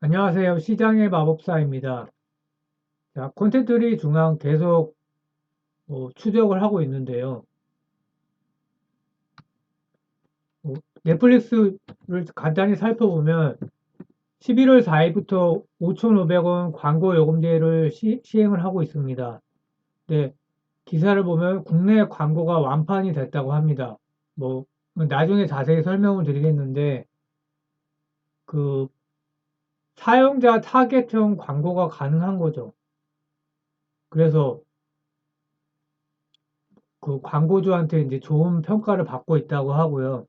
안녕하세요. 시장의 마법사입니다. 자, 콘텐츠리 중앙 계속 추적을 하고 있는데요. 어, 넷플릭스를 간단히 살펴보면 11월 4일부터 5,500원 광고 요금제를 시행을 하고 있습니다. 네, 기사를 보면 국내 광고가 완판이 됐다고 합니다. 뭐 나중에 자세히 설명을 드리겠는데 그 사용자 타겟형 광고가 가능한 거죠. 그래서 그 광고주한테 이제 좋은 평가를 받고 있다고 하고요.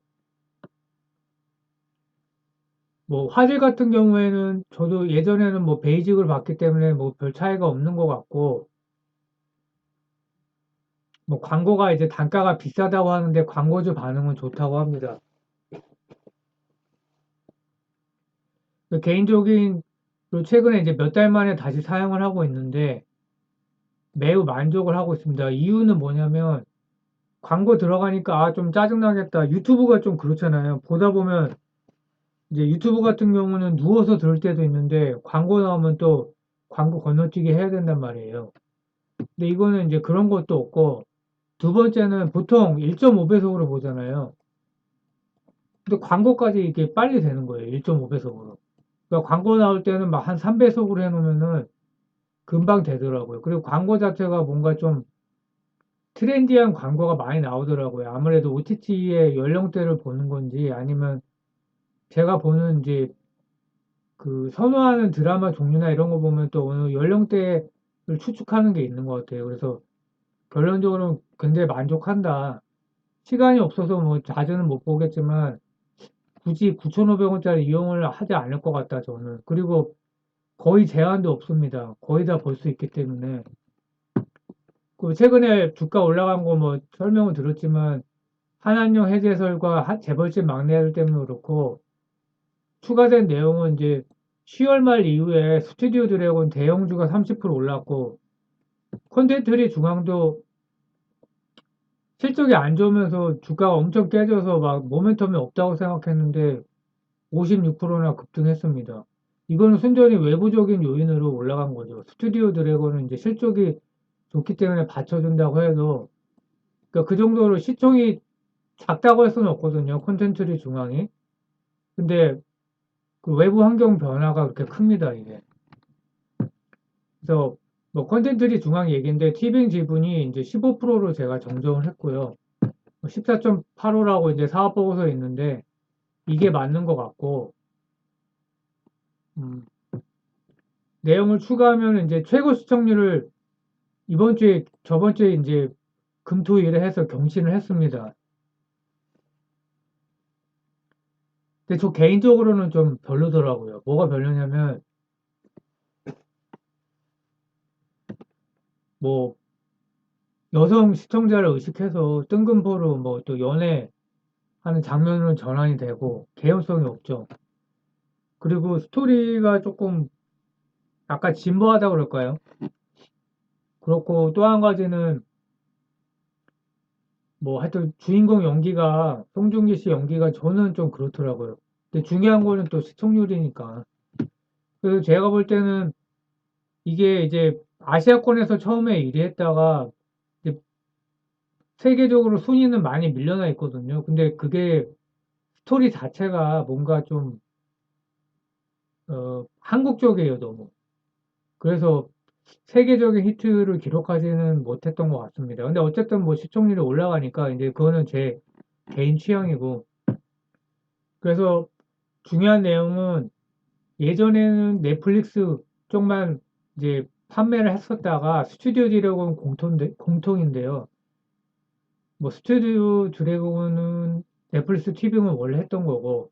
뭐 화질 같은 경우에는 저도 예전에는 뭐 베이직을 봤기 때문에 뭐 별 차이가 없는 것 같고, 뭐 광고가 이제 단가가 비싸다고 하는데 광고주 반응은 좋다고 합니다. 개인적인 그리고 최근에 이제 몇 달 만에 다시 사용을 하고 있는데 매우 만족을 하고 있습니다. 이유는 뭐냐면 광고 들어가니까 좀 짜증나겠다. 유튜브가 좀 그렇잖아요. 보다 보면 이제 유튜브 같은 경우는 누워서 들을 때도 있는데 광고 나오면 또 광고 건너뛰기 해야 된단 말이에요. 근데 이거는 이제 그런 것도 없고 두 번째는 보통 1.5배속으로 보잖아요. 근데 광고까지 이게 빨리 되는 거예요. 1.5배속으로. 그러니까 광고 나올 때는 막 한 3배속으로 해놓으면은 금방 되더라고요. 그리고 광고 자체가 뭔가 좀 트렌디한 광고가 많이 나오더라고요. 아무래도 OTT의 연령대를 보는 건지 아니면 제가 보는 이제 그 선호하는 드라마 종류나 이런 거 보면 또 어느 연령대를 추측하는 게 있는 것 같아요. 그래서 결론적으로 굉장히 만족한다. 시간이 없어서 뭐 자주는 못 보겠지만 굳이 9,500원짜리 이용을 하지 않을 것 같다 저는. 그리고 거의 제한도 없습니다. 거의 다 볼 수 있기 때문에. 그 최근에 주가 올라간 거 뭐 설명을 들었지만 한한령 해제설과 재벌집 막내들 때문에 그렇고 추가된 내용은 이제 10월 말 이후에 스튜디오 드래곤 대형주가 30% 올랐고 콘텐츠리 중앙도 실적이 안 좋으면서 주가가 엄청 깨져서 막 모멘텀이 없다고 생각했는데 56%나 급등했습니다. 이거는 순전히 외부적인 요인으로 올라간 거죠. 스튜디오 드래곤은 이제 실적이 좋기 때문에 받쳐준다고 해도 그러니까 그 정도로 시총이 작다고 할 수는 없거든요. 콘텐츠리 중앙이. 근데 그 외부 환경 변화가 그렇게 큽니다, 이게. 그래서 뭐 콘텐츠리 중앙 얘기인데 티빙 지분이 이제 15%로 제가 정정을 했고요. 14.85라고 이제 사업 보고서에 있는데 이게 맞는 것 같고 음, 내용을 추가하면 이제 최고 시청률을 이번 주에 저번 주에 이제 금토일에 해서 경신을 했습니다. 근데 저 개인적으로는 좀 별로더라고요. 뭐가 별로냐면 뭐 여성 시청자를 의식해서 뜬금포로 뭐 또 연애하는 장면으로 전환이 되고 개연성이 없죠. 그리고 스토리가 조금 약간 진보하다 그럴까요? 그렇고 또 한 가지는 뭐 하여튼 주인공 연기가 송중기 씨 연기가 저는 좀 그렇더라고요. 근데 중요한 거는 또 시청률이니까. 그래서 제가 볼 때는 이게 이제 아시아권에서 처음에 1위 했다가 이제 세계적으로 순위는 많이 밀려나 있거든요. 근데 그게 스토리 자체가 뭔가 좀 한국적이에요, 너무. 그래서 세계적인 히트를 기록하지는 못했던 것 같습니다. 근데 어쨌든 뭐 시청률이 올라가니까 이제 그거는 제 개인 취향이고. 그래서 중요한 내용은 예전에는 넷플릭스 쪽만 이제 판매를 했었다가 스튜디오 드래곤 공통인데요. 뭐 스튜디오 드래곤은 넷플릭스 TV는 원래 했던 거고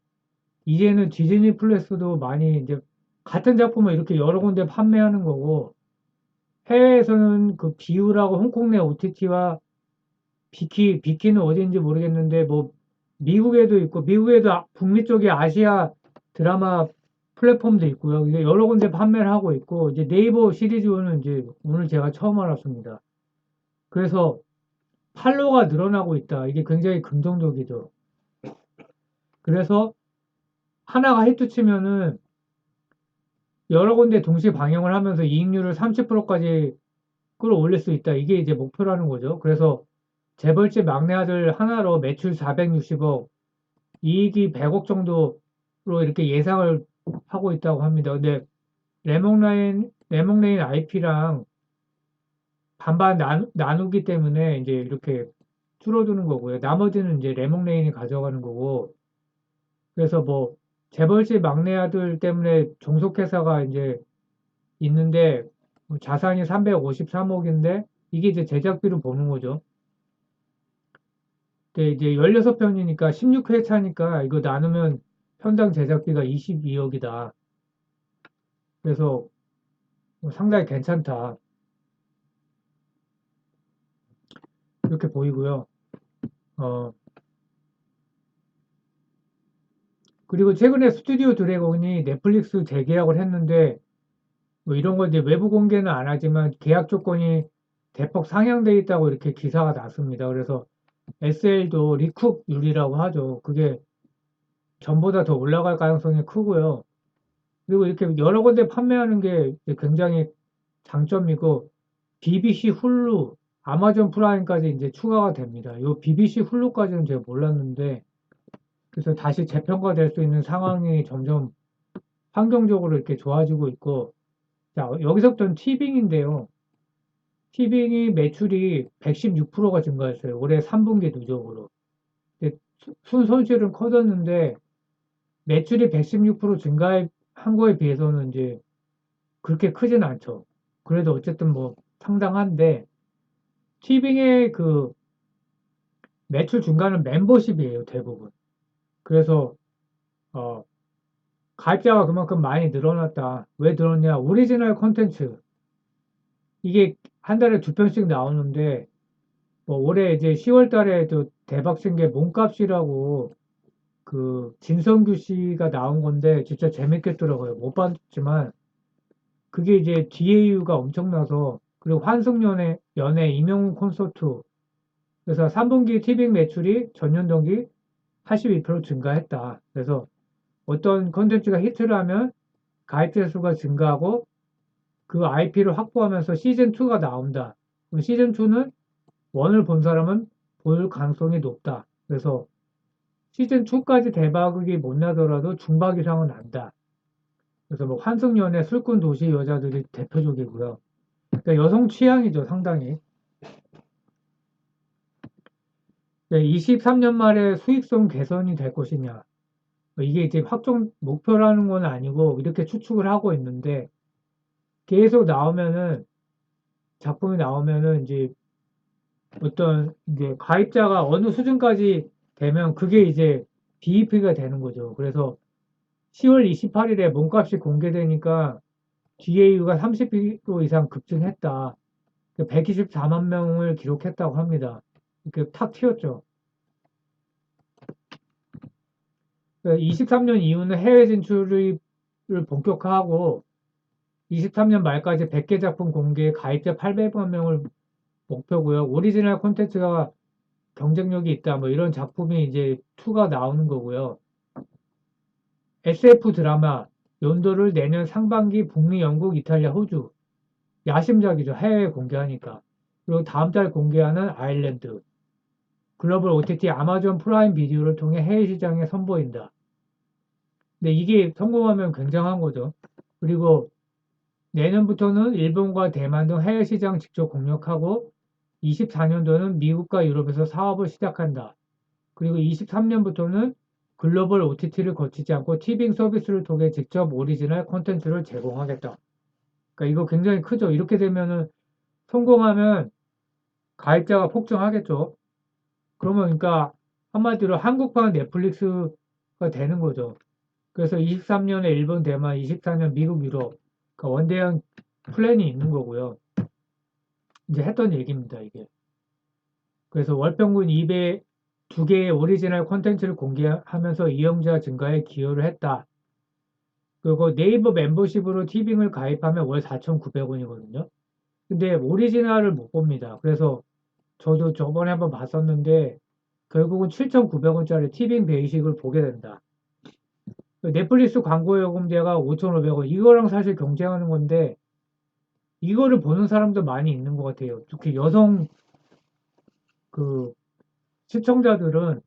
이제는 디즈니 플러스도 많이 이제 같은 작품을 이렇게 여러 군데 판매하는 거고 해외에서는 그 비우라고 홍콩 내 OTT와 비키는 어디인지 모르겠는데 뭐 미국에도 있고 미국에도 북미 쪽에 아시아 드라마 플랫폼도 있고요. 이게 여러 군데 판매를 하고 있고 이제 네이버 시리즈는 이제 오늘 제가 처음 알았습니다. 그래서 팔로가 늘어나고 있다. 이게 굉장히 긍정적이죠. 그래서 하나가 히트 치면은 여러 군데 동시 방영을 하면서 이익률을 30%까지 끌어올릴 수 있다. 이게 이제 목표라는 거죠. 그래서 재벌집 막내 아들 하나로 매출 460억, 이익이 100억 정도로 이렇게 예상을 하고 있다고 합니다. 근데 레몽레인 IP랑 반반 나누기 때문에 이제 이렇게 줄어드는 거고요. 나머지는 이제 레몽레인이 가져가는 거고. 그래서 뭐 재벌집 막내 아들 때문에 종속회사가 이제 있는데 뭐 자산이 353억인데 이게 이제 제작비로 보는 거죠. 근데 이제 16편이니까 16회차니까 이거 나누면 편당 제작비가 22억이다. 그래서 뭐 상당히 괜찮다. 이렇게 보이고요. 어, 그리고 최근에 스튜디오 드래곤이 넷플릭스 재계약을 했는데 뭐 이런 거 이제 외부 공개는 안 하지만 계약 조건이 대폭 상향돼 있다고 이렇게 기사가 났습니다. 그래서 SL도 리쿡률이라고 하죠. 그게 전보다 더 올라갈 가능성이 크고요. 그리고 이렇게 여러 군데 판매하는 게 굉장히 장점이고 BBC 훌루, 아마존 프라임까지 이제 추가가 됩니다. 요 BBC 훌루까지는 제가 몰랐는데 그래서 다시 재평가될 수 있는 상황이 점점 환경적으로 이렇게 좋아지고 있고 자, 여기서부터는 티빙인데요. 티빙이 매출이 116%가 증가했어요. 올해 3분기 누적으로. 순 손실은 커졌는데 매출이 116% 증가한 거에 비해서는 이제 그렇게 크진 않죠. 그래도 어쨌든 뭐 상당한데 티빙의 그 매출 증가는 멤버십이에요, 대부분. 그래서 어, 가입자가 그만큼 많이 늘어났다. 왜 늘었냐? 오리지널 콘텐츠. 이게 한 달에 두 편씩 나오는데 뭐 올해 이제 10월 달에 또 대박 친 게 몸값이라고 그 진성규 씨가 나온 건데 진짜 재밌겠더라고요. 못 봤지만 그게 이제 DAU가 엄청나서 그리고 환승연애 임영웅 콘서트 그래서 3분기 티빙 매출이 전년 동기 82% 증가했다. 그래서 어떤 콘텐츠가 히트를 하면 가입자 수가 증가하고 그 IP를 확보하면서 시즌2가 나온다. 그럼 시즌2는 원을 본 사람은 볼 가능성이 높다. 그래서 시즌2까지 대박이 못 나더라도 중박 이상은 난다. 그래서 뭐 환승연애, 술꾼 도시 여자들이 대표적이고요. 그러니까 여성 취향이죠, 상당히. 23년 말에 수익성 개선이 될 것이냐. 이게 이제 확정 목표라는 건 아니고 이렇게 추측을 하고 있는데 계속 나오면은 작품이 나오면은 이제 어떤 이제 가입자가 어느 수준까지 되면 그게 이제 BEP가 되는 거죠. 그래서 10월 28일에 몸값이 공개되니까 DAU가 30% 이상 급증했다. 124만 명을 기록했다고 합니다. 이렇게 탁 튀었죠. 23년 이후는 해외 진출을 본격화하고 23년 말까지 100개 작품 공개, 가입자 800만 명을 목표고요. 오리지널 콘텐츠가 경쟁력이 있다. 뭐 이런 작품이 이제 2가 나오는 거고요. SF 드라마 연도를 내년 상반기 북미, 영국, 이탈리아, 호주 야심작이죠. 해외에 공개하니까. 그리고 다음 달 공개하는 아일랜드 글로벌 OTT 아마존 프라임 비디오를 통해 해외 시장에 선보인다. 근데 이게 성공하면 굉장한 거죠. 그리고 내년부터는 일본과 대만 등 해외 시장 직접 공략하고 24년도는 미국과 유럽에서 사업을 시작한다. 그리고 23년부터는 글로벌 OTT를 거치지 않고 티빙 서비스를 통해 직접 오리지널 콘텐츠를 제공하겠다. 그러니까 이거 굉장히 크죠. 이렇게 되면은 성공하면 가입자가 폭증하겠죠. 그러면 그러니까 한마디로 한국판 넷플릭스가 되는 거죠. 그래서 23년에 일본, 대만, 24년 미국, 유럽 그러니까 원대형 플랜이 있는 거고요. 이제 했던 얘기입니다, 이게. 그래서 월평균 2배, 2개의 오리지널 콘텐츠를 공개하면서 이용자 증가에 기여를 했다. 그리고 네이버 멤버십으로 티빙을 가입하면 월 4,900원이거든요. 근데 오리지널을 못 봅니다. 그래서 저도 저번에 한번 봤었는데 결국은 7,900원짜리 티빙 베이식을 보게 된다. 넷플릭스 광고 요금제가 5,500원. 이거랑 사실 경쟁하는 건데, 이거를 보는 사람도 많이 있는 것 같아요. 특히 여성 그 시청자들은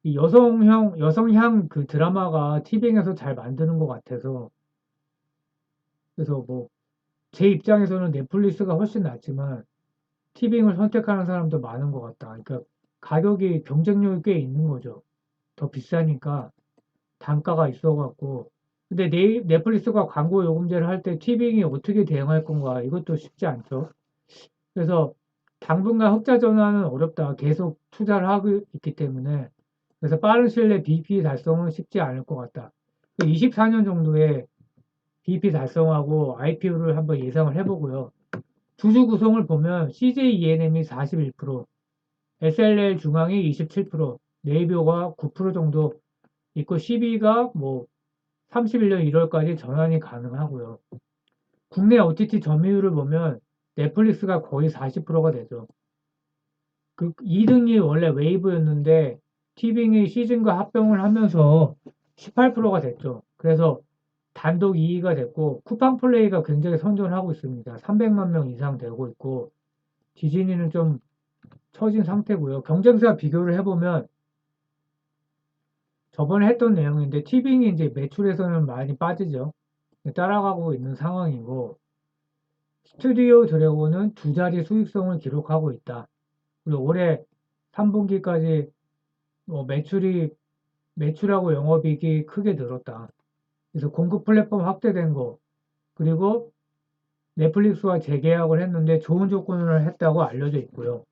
이 여성향 그 드라마가 티빙에서 잘 만드는 것 같아서, 그래서 뭐, 제 입장에서는 넷플릭스가 훨씬 낫지만, 티빙을 선택하는 사람도 많은 것 같다. 그러니까 가격이 경쟁력이 꽤 있는 거죠. 더 비싸니까 단가가 있어갖고. 근데 넷플릭스가 광고 요금제를 할 때 티빙이 어떻게 대응할 건가? 이것도 쉽지 않죠. 그래서 당분간 흑자 전환은 어렵다. 계속 투자를 하고 있기 때문에. 그래서 빠른 시일 내에 BP 달성은 쉽지 않을 것 같다. 24년 정도에 BP 달성하고 IPO를 한번 예상을 해보고요. 주주 구성을 보면 CJ ENM이 41%, SLL 중앙이 27%, 네이버가 9% 정도 있고 CB가 뭐 31년 1월까지 전환이 가능하고요. 국내 OTT 점유율을 보면 넷플릭스가 거의 40%가 되죠. 그 2등이 원래 웨이브였는데 티빙이 시즌과 합병을 하면서 18%가 됐죠. 그래서 단독 2위가 됐고 쿠팡 플레이가 굉장히 선전하고 있습니다. 300만 명 이상 되고 있고 디즈니는 좀 처진 상태고요. 경쟁사 비교를 해보면 저번에 했던 내용인데 티빙이 이제 매출에서는 많이 빠지죠. 따라가고 있는 상황이고 스튜디오 드래곤은 두 자리 수익성을 기록하고 있다. 그리고 올해 3분기까지 매출하고 영업이익이 크게 늘었다. 그래서 공급 플랫폼 확대된 거, 그리고 넷플릭스와 재계약을 했는데 좋은 조건을 했다고 알려져 있고요.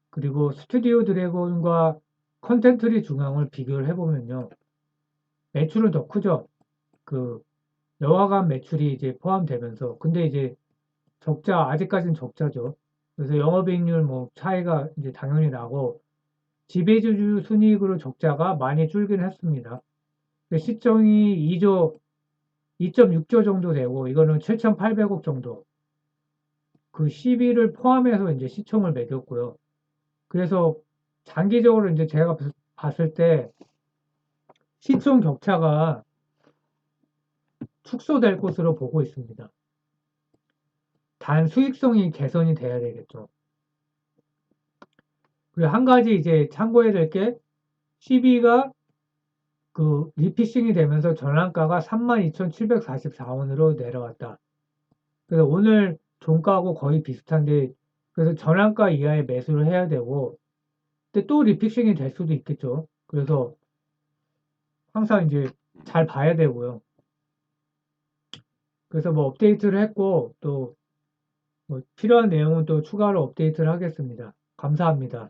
그리고 스튜디오 드래곤과 컨텐츠리 중앙을 비교를 해보면요. 매출은 더 크죠. 그 영화관 매출이 이제 포함되면서. 근데 이제 아직까지는 적자죠. 그래서 영업이익률 뭐 차이가 이제 당연히 나고, 지배주주 순이익으로 적자가 많이 줄긴 했습니다. 시총이 2.6조 정도 되고, 이거는 7,800억 정도. 그 시비를 포함해서 이제 시총을 매겼고요. 그래서 장기적으로 이제 제가 봤을 때 시총 격차가 축소될 것으로 보고 있습니다. 단 수익성이 개선이 돼야 되겠죠. 그리고 한 가지 이제 참고해야 될 게, CB가 그 리피싱이 되면서 전환가가 32,744원으로 내려왔다. 그래서 오늘 종가하고 거의 비슷한데, 그래서 전환가 이하의 매수를 해야 되고, 근데 또 리피싱이 될 수도 있겠죠. 그래서 항상 이제 잘 봐야 되고요. 그래서 뭐 업데이트를 했고, 또 뭐 필요한 내용은 또 추가로 업데이트를 하겠습니다. 감사합니다.